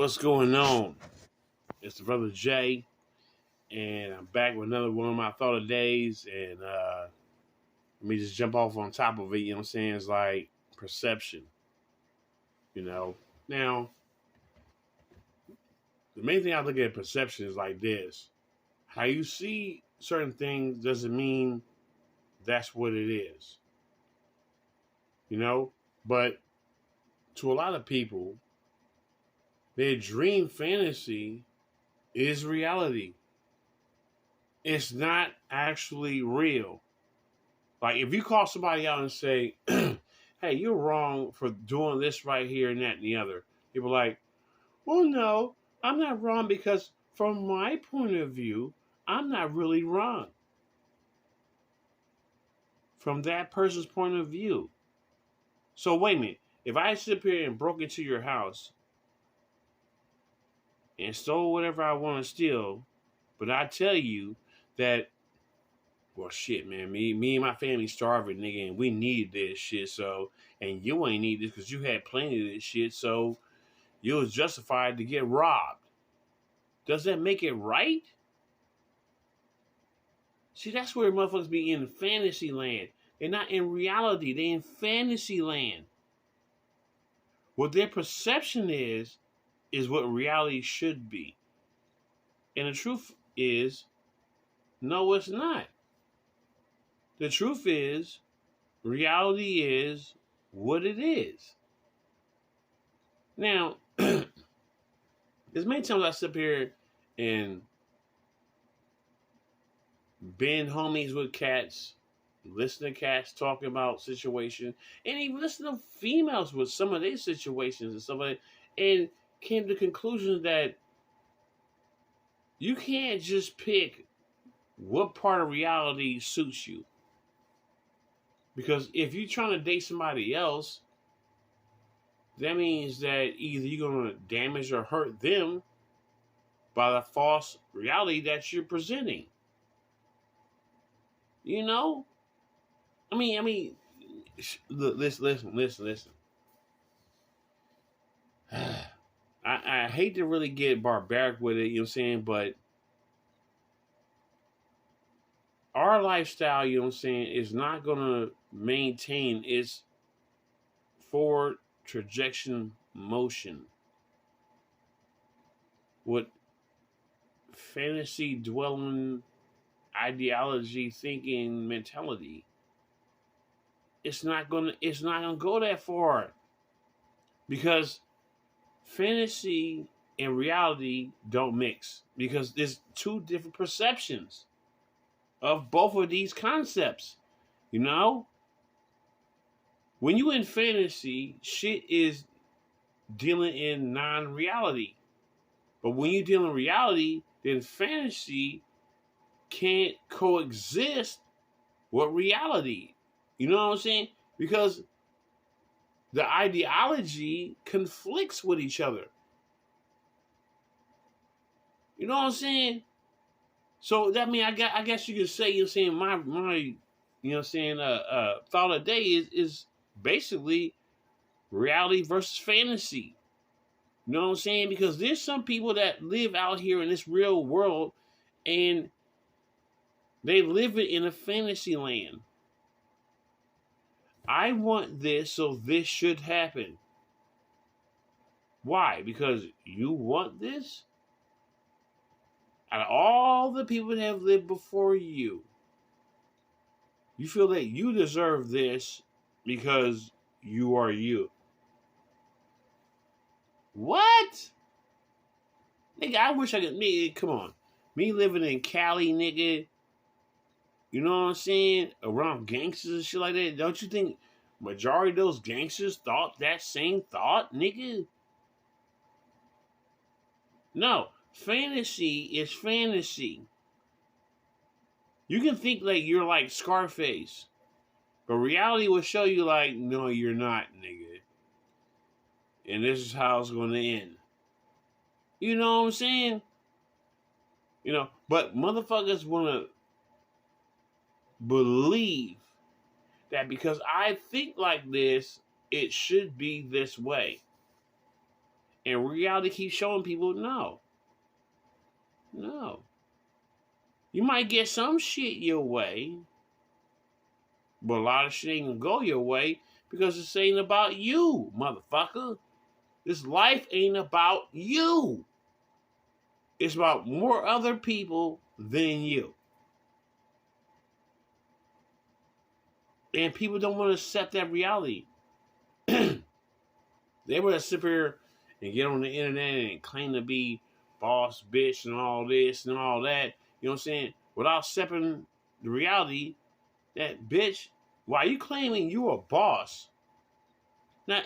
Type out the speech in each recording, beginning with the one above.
What's going on? It's the brother Jay, and I'm back with another one of my thought of days. And let me just jump off on top of it. You know what I'm saying? It's like perception. You know. Now, the main thing I look at perception is like this: how you see certain things doesn't mean that's what it is. You know, but to a lot of people, their dream fantasy is reality. It's not actually real. Like if you call somebody out and say, "Hey, you're wrong for doing this right here and that and the other," people are like, "Well, no, I'm not wrong because from my point of view, I'm not really wrong." From that person's point of view. So wait a minute. If I sit up here and broke into your house and stole whatever I want to steal, but I tell you that, well, shit, man, me and my family starving, nigga, and we need this shit. So, and you ain't need this because you had plenty of this shit. So, you was justified to get robbed. Does that make it right? See, that's where motherfuckers be in fantasy land. They're not in reality. They're in fantasy land. What their perception is what reality should be. And the truth is, no, it's not. The truth is, reality is what it is. Now, there's many times I sit up here and bend homies with cats, listen to cats talking about situations, and even listen to females with some of their situations and stuff like that, and came to the conclusion that you can't just pick what part of reality suits you. Because if you're trying to date somebody else, that means that either you're going to damage or hurt them by the false reality that you're presenting. You know? I mean, listen. I hate to really get barbaric with it, you know what I'm saying? But our lifestyle, you know what I'm saying, is not going to maintain its forward trajectory motion with fantasy dwelling ideology thinking mentality. It's not gonna go that far, because fantasy and reality don't mix, because there's two different perceptions of both of these concepts. You know, when you in fantasy, shit is dealing in non-reality, but when you deal in reality, then fantasy can't coexist with reality. You know what I'm saying? Because the ideology conflicts with each other. You know what I'm saying? So that means I guess you could say, you know what I'm saying, my you know what I'm saying, thought of the day is basically reality versus fantasy. You know what I'm saying? Because there's some people that live out here in this real world and they live it in a fantasy land. I want this, so this should happen. Why? Because you want this? Out of all the people that have lived before you, you feel that you deserve this because you are you. What? Nigga, I wish I could, come on. Me living in Cali, nigga, you know what I'm saying? Around gangsters and shit like that. Don't you think majority of those gangsters thought that same thought, nigga? No. Fantasy is fantasy. You can think like you're like Scarface, but reality will show you like, no, you're not, nigga. And this is how it's going to end. You know what I'm saying? You know, but motherfuckers want to believe that because I think like this, it should be this way. And reality keeps showing people no. No. You might get some shit your way, but a lot of shit ain't gonna go your way because this ain't about you, motherfucker. This life ain't about you. It's about more other people than you. And people don't want to accept that reality. They want to sit here and get on the internet and claim to be boss bitch and all this and all that. You know what I'm saying? Without accepting the reality that, bitch, why are you claiming you a boss? Now,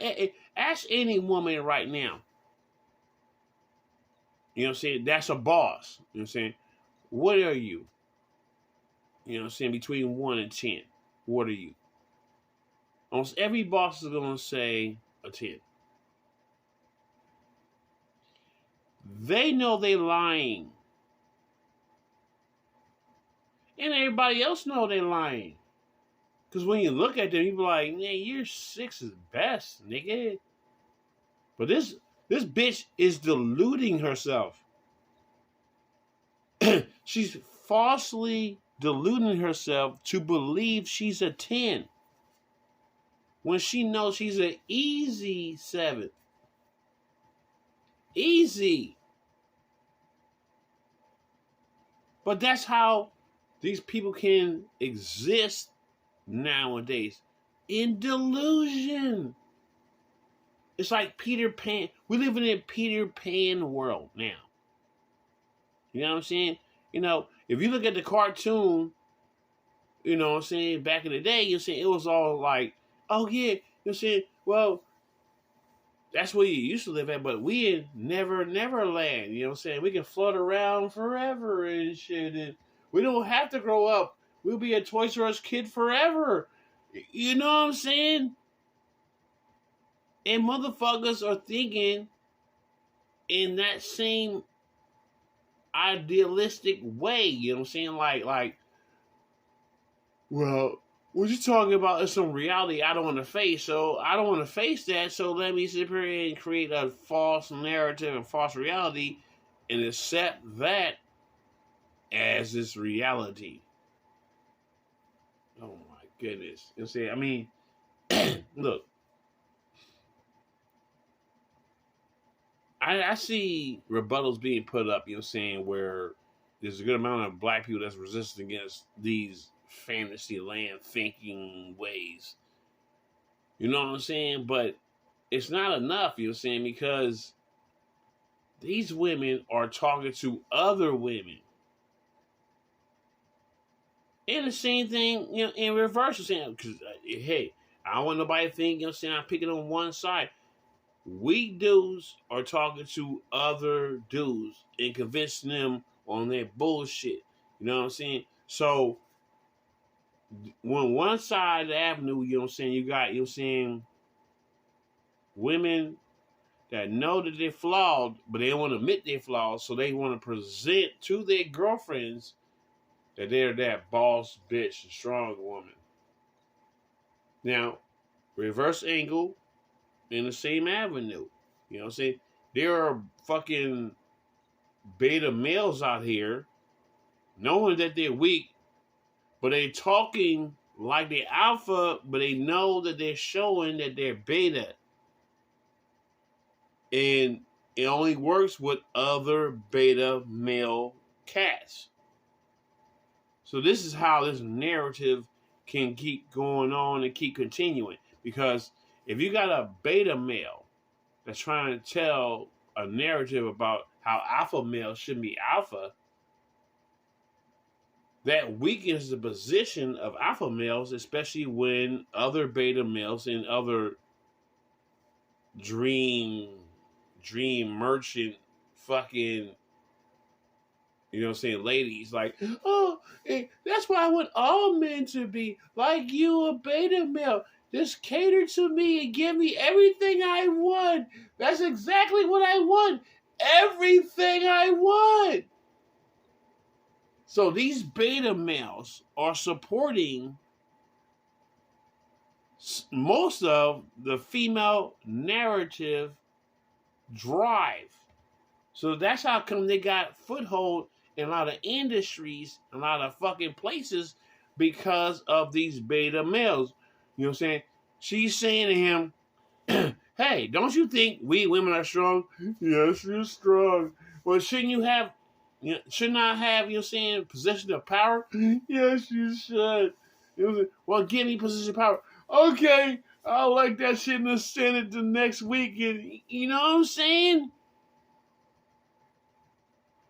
ask any woman right now. You know what I'm saying? That's a boss. You know what I'm saying? What are you? You know what I'm saying? Between 1 and 10. What are you? Almost every boss is going to say a 10. They know they lying. And everybody else know they lying. Because when you look at them, you be like, man, your 6 is best, nigga. But this bitch is deluding herself. She's falsely deluding herself to believe she's a 10. When she knows she's an easy 7. Easy. But that's how these people can exist nowadays. In delusion. It's like Peter Pan. We live in a Peter Pan world now. You know what I'm saying? You know, if you look at the cartoon, you know what I'm saying, back in the day, you're saying it was all like, oh yeah, you're saying, well, that's where you used to live at, but we in Neverland, you know what I'm saying? We can float around forever and shit, and we don't have to grow up. We'll be a Toys R Us kid forever. You know what I'm saying? And motherfuckers are thinking in that same idealistic way, you know what I'm saying? Like, well, what you talking about is some reality I don't want to face, so I don't want to face that, so let me sit here and create a false narrative and false reality and accept that as this reality. Oh my goodness. You know what I'm saying? I mean, look, I see rebuttals being put up, you know what I'm saying, where there's a good amount of black people that's resisting against these fantasy land thinking ways. You know what I'm saying? But it's not enough, you know what I'm saying, because these women are talking to other women. And the same thing, you know, in reverse, saying, because, hey, I don't want nobody to think, you know what I'm saying, I'm picking on one side. We dudes are talking to other dudes and convincing them on their bullshit. You know what I'm saying? So, when one side of the avenue, you know what I'm saying, you got, you know what I'm saying, women that know that they're flawed, but they don't want to admit they're flawed, so they want to present to their girlfriends that they're that boss, bitch, strong woman. Now, reverse angle in the same avenue. You know what I'm saying? There are fucking beta males out here knowing that they're weak, but they talking like they're alpha, but they know that they're showing that they're beta. And it only works with other beta male cats. So this is how this narrative can keep going on and keep continuing. Because if you got a beta male that's trying to tell a narrative about how alpha males should be alpha, that weakens the position of alpha males, especially when other beta males and other dream merchant fucking, you know what I'm saying, ladies, like, oh, that's why I want all men to be like you, a beta male. Just cater to me and give me everything I want. That's exactly what I want. Everything I want. So these beta males are supporting most of the female narrative drive. So that's how come they got foothold in a lot of industries, a lot of fucking places because of these beta males. You know what I'm saying? She's saying to him, hey, don't you think we women are strong? Yes, you're strong. Well, shouldn't you have, shouldn't I have, you know what I'm saying, position of power? Yes, you should. Well, give me position of power. Okay, I'll like that shit in the Senate the next week. And, you know what I'm saying?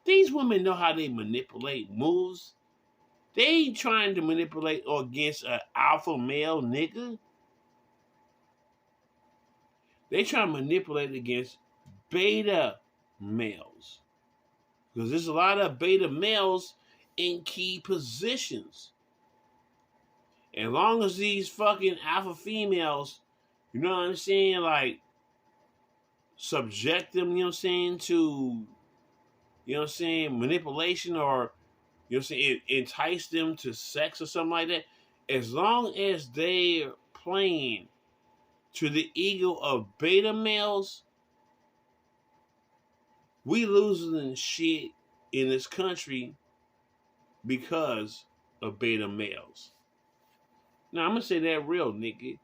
These women know how they manipulate moves. They ain't trying to manipulate or against an alpha male nigga. They try to manipulate against beta males. Because there's a lot of beta males in key positions. As long as these fucking alpha females, you know what I'm saying, like, subject them, you know what I'm saying, to, you know what I'm saying, manipulation, or, you know what I'm saying, entice them to sex or something like that, as long as they're playing to the ego of beta males, we losing shit in this country because of beta males. Now, I'm going to say that real, nigga.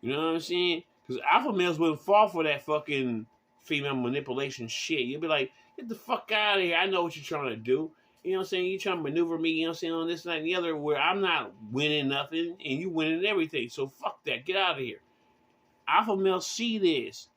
You know what I'm saying? Because alpha males wouldn't fall for that fucking female manipulation shit. You'd be like, get the fuck out of here. I know what you're trying to do. You know what I'm saying? You're trying to maneuver me, you know what I'm saying, on this, that, and the other, where I'm not winning nothing and you winning everything. So fuck that. Get out of here. Alpha males see this.